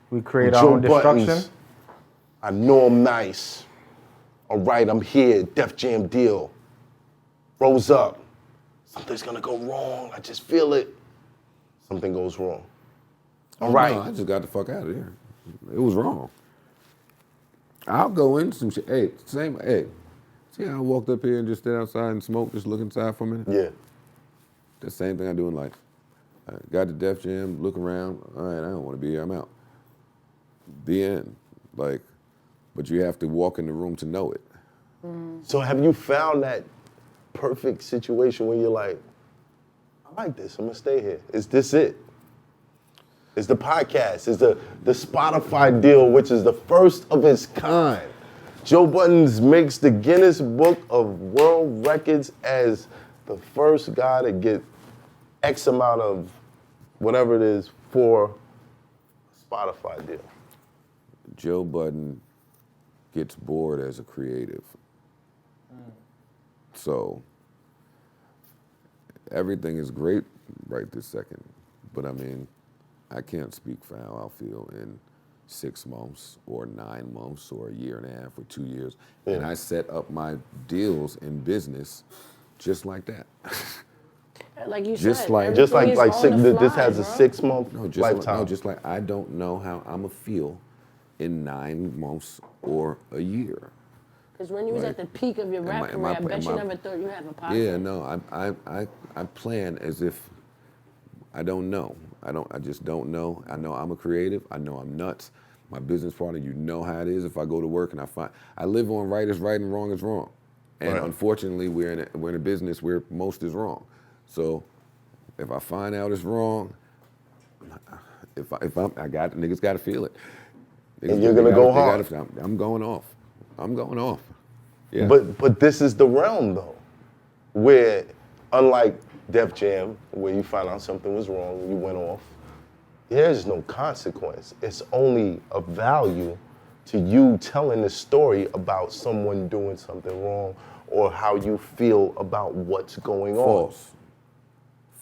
We create our own destruction. Buttons, I know I'm nice. All right, I'm here. Def Jam deal. Rose up. Something's gonna go wrong. I just feel it. Something goes wrong. All right. No, I just got the fuck out of here. It was wrong. I'll go in some shit. Hey, see how I walked up here and just stayed outside and smoked, just look inside for a minute? Yeah. The same thing I do in life. I got to Def Jam, look around. All right, I don't want to be here. I'm out. The end. Like, but you have to walk in the room to know it. So have you found that perfect situation where you're like, I like this, I'm gonna stay here. Is this it? Is the podcast, is the Spotify deal, which is the first of its kind. Joe Budden makes the Guinness Book of World Records as the first guy to get X amount of whatever it is for a Spotify deal. Joe Budden gets bored as a creative. So everything is great right this second, but I mean, I can't speak for how I'll feel in 6 months or 9 months or a year and a half or 2 years. Yeah. And I set up my deals in business just like that. Like you just said, like this fly, has a 6 month lifetime. Just like I don't know how I'm gonna feel in 9 months or a year. Because when you was at the peak of your rap career, I bet you never thought you had a podcast. Yeah, no, I plan as if I don't know. I just don't know. I know I'm a creative. I know I'm nuts. My business partner, you know how it is. If I go to work and I live on right is right and wrong is wrong. And unfortunately, we're in a business where most is wrong. So if I find out it's wrong, niggas got to feel it. And you're gonna go hard. I'm going off. I'm going off. Yeah. But this is the realm though, where unlike Def Jam, where you found out something was wrong and you went off, there's no consequence. It's only of value to you telling the story about someone doing something wrong or how you feel about what's going on.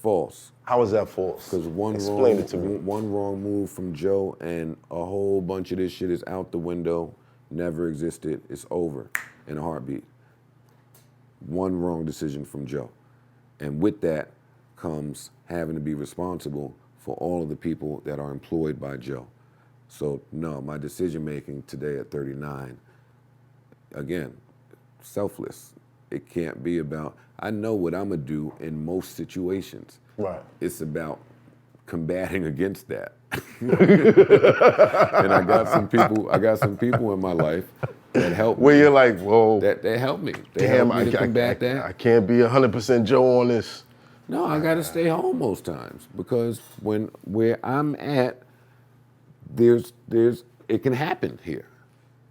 False. How is that false? Because one wrong move from Joe and a whole bunch of this shit is out the window, never existed, it's over in a heartbeat. One wrong decision from Joe. And with that comes having to be responsible for all of the people that are employed by Joe. So no, my decision making today at 39, again, selfless. It can't be about, I know what I'm gonna do in most situations. Right. It's about combating against that. And I got some people in my life that help me. Where you're like, whoa. That help me. Damn, I can't be 100% Joe on this. No, I gotta stay home most times because where I'm at, it can happen here.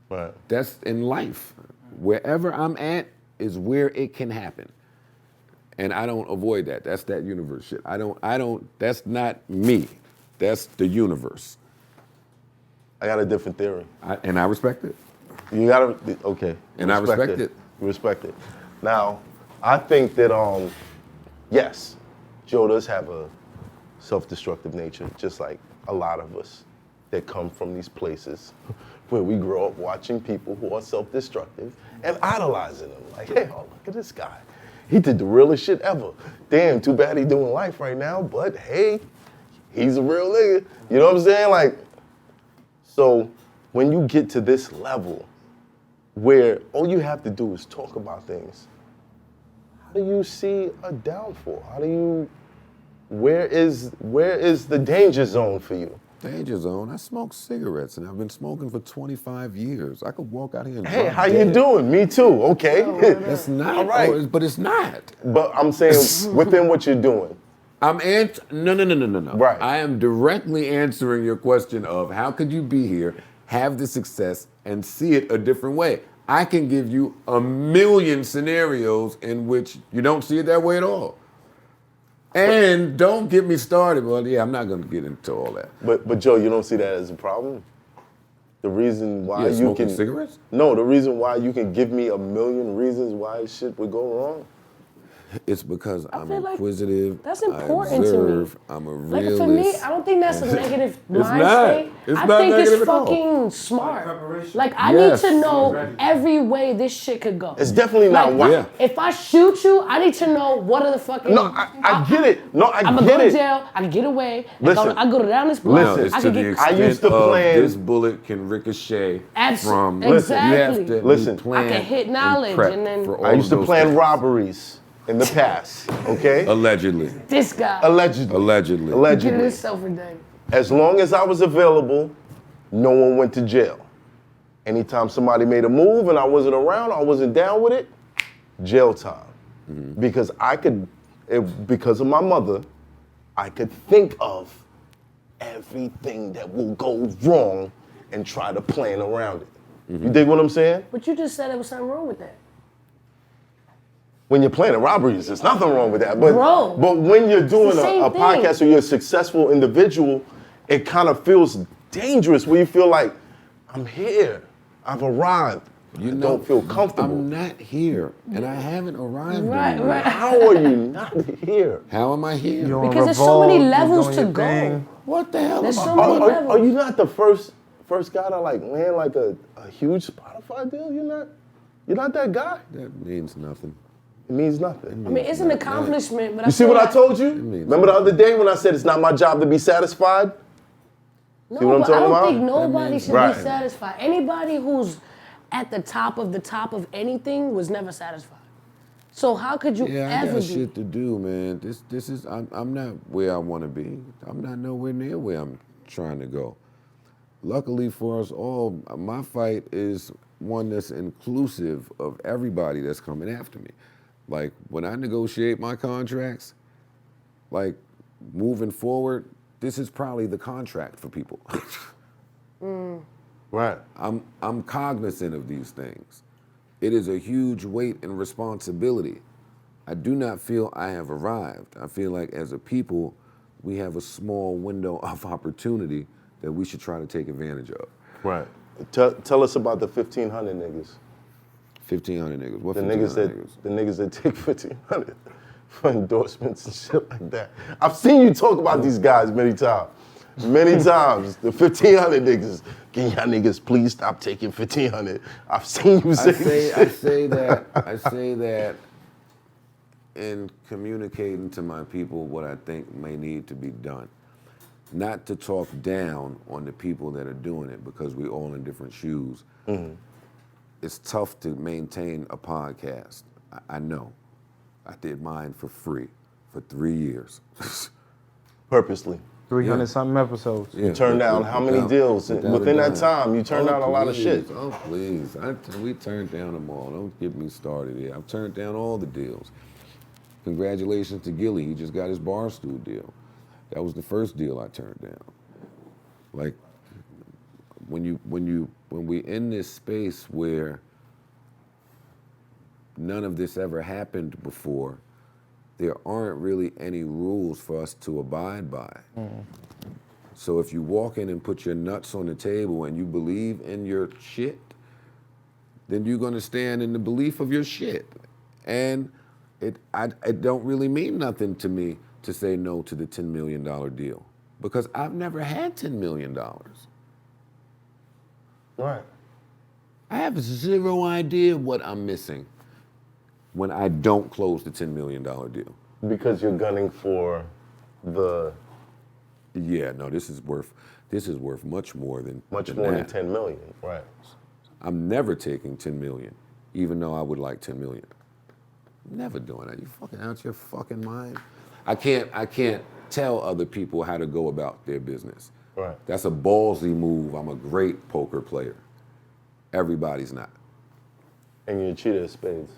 Right. That's in life. Wherever I'm at is where it can happen. And I don't avoid that. That's that universe shit. That's not me. That's the universe. I got a different theory. And I respect it. You gotta, okay. And I respect it. Respect it. Now, I think that, yes, Joe does have a self-destructive nature, just like a lot of us that come from these places where we grow up watching people who are self-destructive and idolizing them. Like, hey, oh, look at this guy. He did the realest shit ever. Damn, too bad he doing life right now, but hey, he's a real nigga. You know what I'm saying? Like, so when you get to this level where all you have to do is talk about things, how do you see a downfall? Where is the danger zone for you? Danger zone? I smoke cigarettes and I've been smoking for 25 years. I could walk out here and hey, how you doing? Me too, okay. It's not, all right. But it's not. But I'm saying within what you're doing. No. Right. I am directly answering your question of how could you be here, have the success, and see it a different way. I can give you a million scenarios in which you don't see it that way at all. And don't get me started. Well, yeah, I'm not going to get into all that. But Joe, you don't see that as a problem? The reason why you can cigarettes? No, the reason why you can give me a million reasons why shit would go wrong. It's because I'm feel like inquisitive. that's important I to me. observe, I'm a realist. Like for me, I don't think that's a negative mind not. state. It's I not think negative it's at all. fucking smart. Preparation. Like I Yes. need to know every way this shit could go. It's definitely not like, why. Yeah. If I shoot you, I need to know what are the fucking. No, I get it. No, I I'm gonna get go to it. jail. I can get away. Listen. I go down this block. No, Listen. it's I to can the get. extent I used to of plan- this bullet can ricochet from. Exactly. You have to Listen. plan I can hit knowledge prep and then- for all I used to of those plan things. robberies in the past, okay? Allegedly. This guy. Allegedly. Allegedly. Get Allegedly. himself a day. As long as I was available, no one went to jail. Anytime somebody made a move and I wasn't around, I wasn't down with it, jail time. Because because of my mother, I could think of everything that will go wrong and try to plan around it. You dig what I'm saying? But you just said there was something wrong with that. When you're planning robberies, there's nothing wrong with that. But, Bro, but when you're doing it's the same a thing. podcast or you're a successful individual, it kind of feels dangerous where you feel like, I'm here, I've arrived. I don't feel comfortable. I'm not here, and I haven't arrived. Right, anywhere. right. How are you not here? How am I here? You on Because there's so many Revolt, you levels doing to your go. thing. What the hell? There's am I so many doing? levels. Are you not the first guy to like land like a huge Spotify deal? You're not that guy. That means nothing. It means nothing. I mean, it's an accomplishment, but You see what I told you? means Remember the other day when I said it's not my job to be satisfied? No, See what I'm but I talking don't about? think nobody should Right. be satisfied. Anybody who's at the top of anything was never satisfied. So how could you Yeah, I ever got be? shit to do, man. This is I'm not where I want to be. I'm not nowhere near where I'm trying to go. Luckily for us all, my fight is one that's inclusive of everybody that's coming after me. Like when I negotiate my contracts, like moving forward, this is probably the contract for people. Right. I'm cognizant of these things. It is a huge weight and responsibility. I do not feel I have arrived. I feel like as a people, we have a small window of opportunity that we should try to take advantage of. Right. Tell us about the 1,500 niggas. 1,500 niggas. What The 1,500 niggas that take 1,500 for endorsements and shit like that. I've seen you talk about these guys many times. Many times. The 1,500 niggas. Can y'all niggas please stop taking 1,500? I've seen you say this I shit. say that in communicating to my people what I think may need to be done. Not to talk down on the people that are doing it because we're all in different shoes. It's tough to maintain a podcast. I know. I did mine for free for 3 years. Purposely. 300 something episodes. Yeah, Turned down how many deals? without Within a that dime. time, you turned down a lot of shit. Oh, please. We turned down them all. Don't get me started here. I've turned down all the deals. Congratulations to Gilly. He just got his Barstool deal. That was the first deal I turned down. Like, when we in this space where none of this ever happened before, there aren't really any rules for us to abide by. So if you walk in and put your nuts on the table and you believe in your shit, then you're gonna stand in the belief of your shit. And it don't really mean nothing to me to say no to the $10 million deal because I've never had $10 million. Right. I have zero idea what I'm missing when I don't close the $10 million deal. Because you're gunning for the Yeah, no, this is worth much more than much more than that. 10 million. Right. I'm never taking 10 million, even though I would like 10 million. Never doing that. You fucking out your fucking mind? I can't tell other people how to go about their business. Right. That's a ballsy move. I'm a great poker player. Everybody's not. And you're a cheater at spades.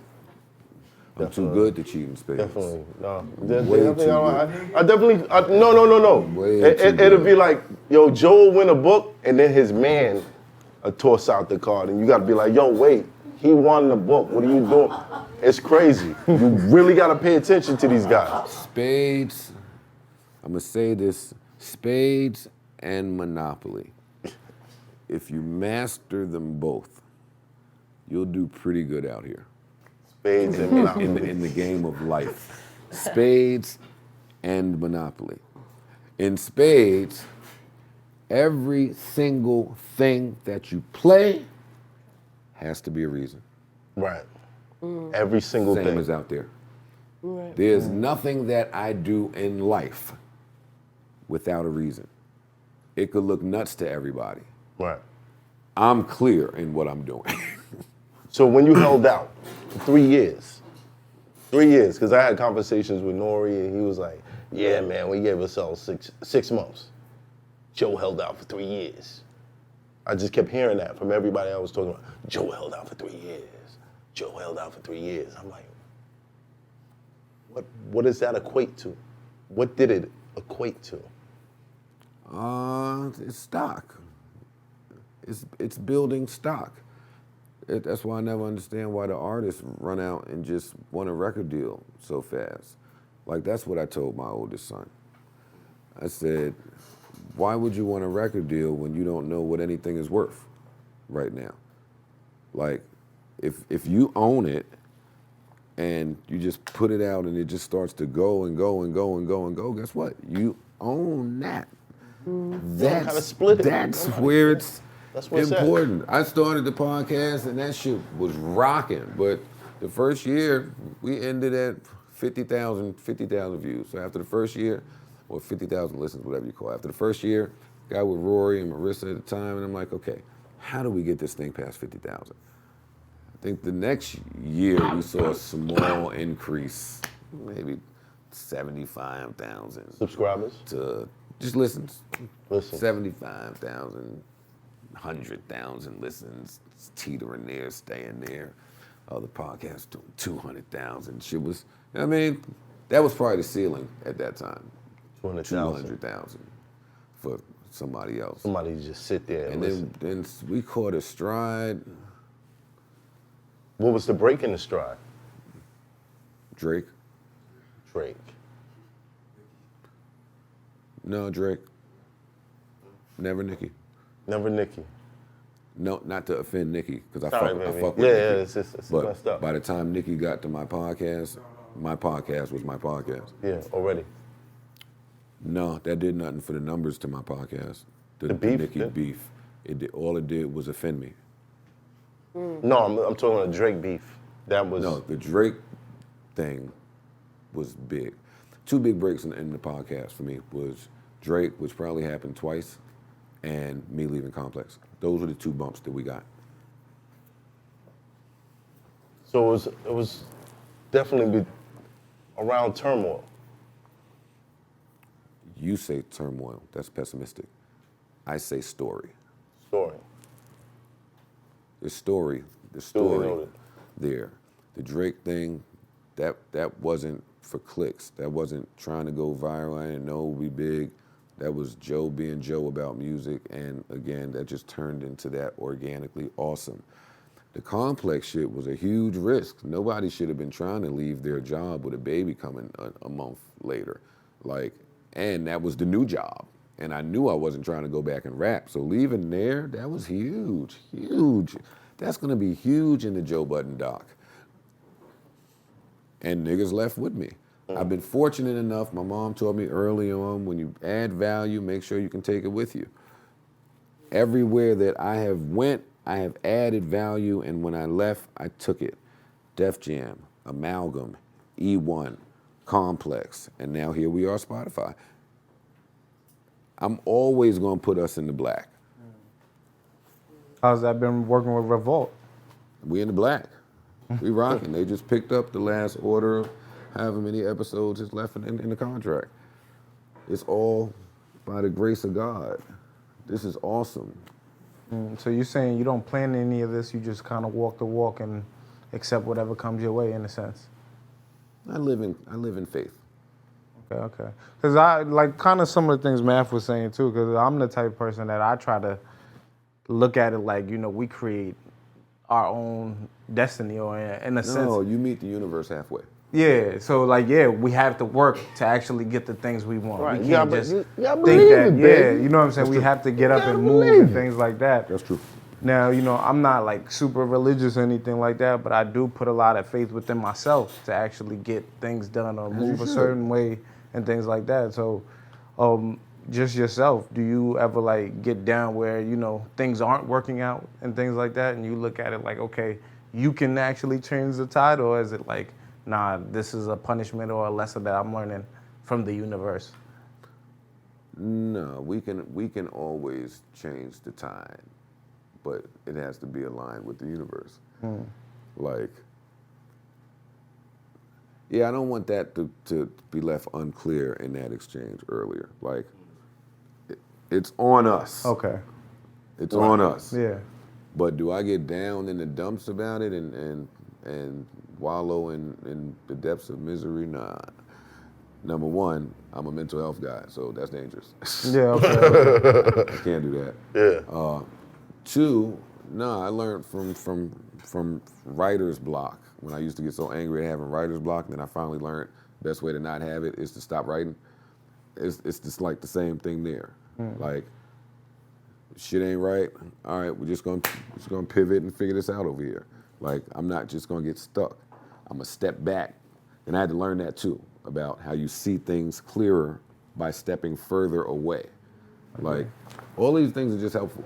I'm too good to cheat in spades. Definitely. No. Way too good. I definitely, no. Way It'll too be like, yo, Joe will win a book, and then his man toss out the card, and you gotta be like, yo, wait, he won the book. What are you doing? It's crazy. You really gotta pay attention to these guys. Spades, I'm gonna say this, Spades and Monopoly. If you master them both, you'll do pretty good out here. Spades and Monopoly. in the game of life. Spades and Monopoly. In spades, every single thing that you play has to be a reason. Right. Every single Same thing. as out there. Right. There's nothing that I do in life without a reason. It could look nuts to everybody. Right. I'm clear in what I'm doing. So when you held out for 3 years, because I had conversations with Nori and he was like, yeah, man, we gave ourselves six months. Joe held out for 3 years. I just kept hearing that from everybody I was talking about. Joe held out for 3 years. Joe held out for 3 years. I'm like, what does that equate to? What did it equate to? It's stock. It's building stock. That's why I never understand why the artists run out and just want a record deal so fast. Like, that's what I told my oldest son. I said, why would you want a record deal when you don't know what anything is worth right now? Like, if you own it and you just put it out and it just starts to go and go and go and go and go, guess what? You own that. Kinda split it. That's where it's That's where it's at. important. I started the podcast and that shit was rocking, but the first year we ended at 50,000 views. So after the first year, or 50,000 listens, whatever you call it. After the first year, got with Rory and Marissa at the time, and I'm like, okay, how do we get this thing past 50,000? I think the next year we saw a small increase, maybe 75,000 Subscribers? to just listens. Listen. 75,000, 100,000 listens, teetering there, staying there. Other podcasts doing 200,000. Shit was, I mean, that was probably the ceiling at that time. 200,000 for somebody else. Somebody just sit there and And listen. then we caught a stride. What was the break in the stride? Drake. Drake. No, Drake. Never Nicki. Never Nicki. No, not to offend Nicki, because I Sorry, fuck baby. with Yeah, Nicki. it's But messed up. by the time Nicki got to my podcast was my podcast. Yeah, already. No, that did nothing for the numbers to my podcast. The beef Nicki did? beef. All it did was offend me. No, I'm talking about Drake beef. That was No, the Drake thing was big. Two big breaks in the podcast for me was Drake, which probably happened twice, and me leaving Complex. Those were the two bumps that we got. so it was definitely around turmoil. You say turmoil. That's pessimistic. I say story. Story. The story noted. there. The Drake thing, that wasn't for clicks. That wasn't trying to go viral. I didn't know it would be big. That was Joe being Joe about music, and again, that just turned into that organically awesome. The Complex shit was a huge risk. Nobody should have been trying to leave their job with a baby coming a month later. And that was the new job. And I knew I wasn't trying to go back and rap. So leaving there, that was huge, huge. That's gonna be huge in the Joe Budden doc. And niggas left with me. I've been fortunate enough, my mom told me early on, when you add value, make sure you can take it with you. Everywhere that I have went, I have added value, and when I left, I took it. Def Jam, Amalgam, E1, Complex, and now here we are, Spotify. I'm always gonna put us in the black. How's that been working with Revolt? We in the black. We rocking. They just picked up the last order of however many episodes is left in the contract. It's all by the grace of God. This is awesome. So you're saying you don't plan any of this, you just kind of walk the walk and accept whatever comes your way, in a sense? I live in faith. Okay. Because I, like, kind of some of the things Math was saying, too, because I'm the type of person that I try to look at it like, we create our own destiny, or in a sense. No, you meet the universe halfway. Yeah, so we have to work to actually get the things we want. Right. We You can't gotta just believe think that, it, baby. you know what I'm saying? We have to get up and move and things like that. That's true. Now, I'm not like super religious or anything like that, but I do put a lot of faith within myself to actually get things done or move a certain way and things like that. So, just yourself, do you ever like get down where, things aren't working out and things like that, and you look at it like, okay, you can actually change the tide, or is it like, nah, this is a punishment or a lesson that I'm learning from the universe? No, we can always change the tide, but it has to be aligned with the universe. Like, yeah, I don't want that to be left unclear in that exchange earlier. Like, it's on us. Okay. It's on us. Yeah. But do I get down in the dumps about it and wallow in the depths of misery? Nah. Number one, I'm a mental health guy, so that's dangerous. Yeah, okay. I can't do that. Yeah. Two, no, I learned from writer's block. When I used to get so angry at having writer's block, and then I finally learned the best way to not have it is to stop writing. It's just like the same thing there. Like, shit ain't right. All right, we're just gonna pivot and figure this out over here. Like, I'm not just gonna get stuck. I'm gonna step back. And I had to learn that too, about how you see things clearer by stepping further away. Like, all these things are just helpful.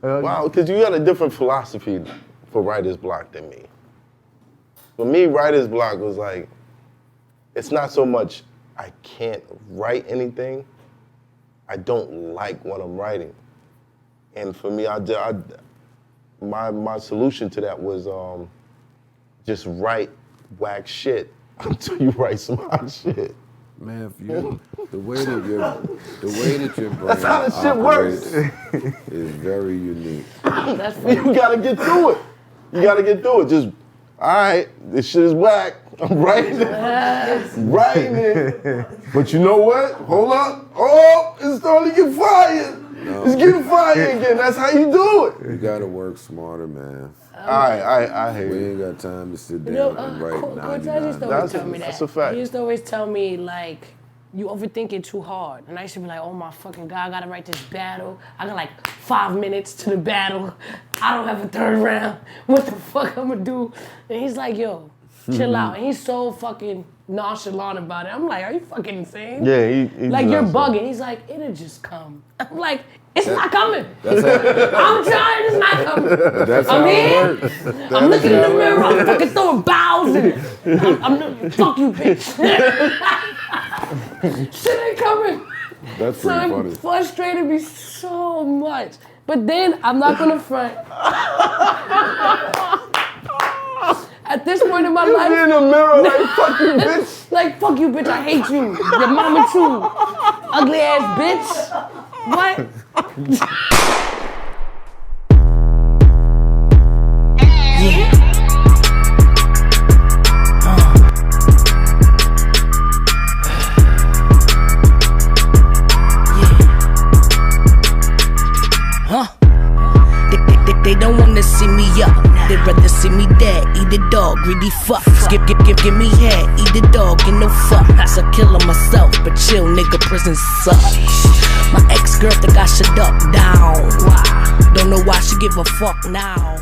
Wow, because you got a different philosophy for writer's block than me. For me, writer's block was like, it's not so much I can't write anything, I don't like what I'm writing. And for me, my solution to that was just write whack shit until you write some hot shit. Man, the way that your brain That's how the shit works. is very unique. That's funny. You gotta get through it. You gotta get through it. Just, all right, this shit is whack. I'm writing it. Writing it. But you know what? Hold up. Oh, it's starting to get fired. It's getting fired again. That's how you do it. You gotta work smarter, man. I hate We it. ain't got time to sit down and write Cortez used to 99. always tell me that. That's a fact. He used to always tell me, like, you overthink it too hard. And I used to be like, oh my fucking God, I gotta write this battle. I got like 5 minutes to the battle. I don't have a third round. What the fuck I'm gonna do? And he's like, yo, chill out. And he's so fucking nonchalant about it. I'm like, are you fucking insane? Yeah, he's like, you're nuts. bugging. He's like, it'll just come. I'm like, it's not coming. That's how, I'm tired, it's not coming. that's how I'm it here. works. I'm looking in the mirror, I'm fucking throwing bows and I'm fuck you, bitch. Shit ain't coming. That's So pretty it funny. frustrated me so much. But then, I'm not gonna front. At this point in my life, in the mirror like, fuck you, bitch. like, fuck you, bitch, I hate you. Your mama too. Ugly ass bitch. What? They don't wanna see me up. They'd rather see me dead. Eat the dog, greedy fuck. Give me head. Eat the dog, get no fuck. So killing myself, but chill, nigga. Prison sucks. My ex-girl think I should duck down. Don't know why she give a fuck now.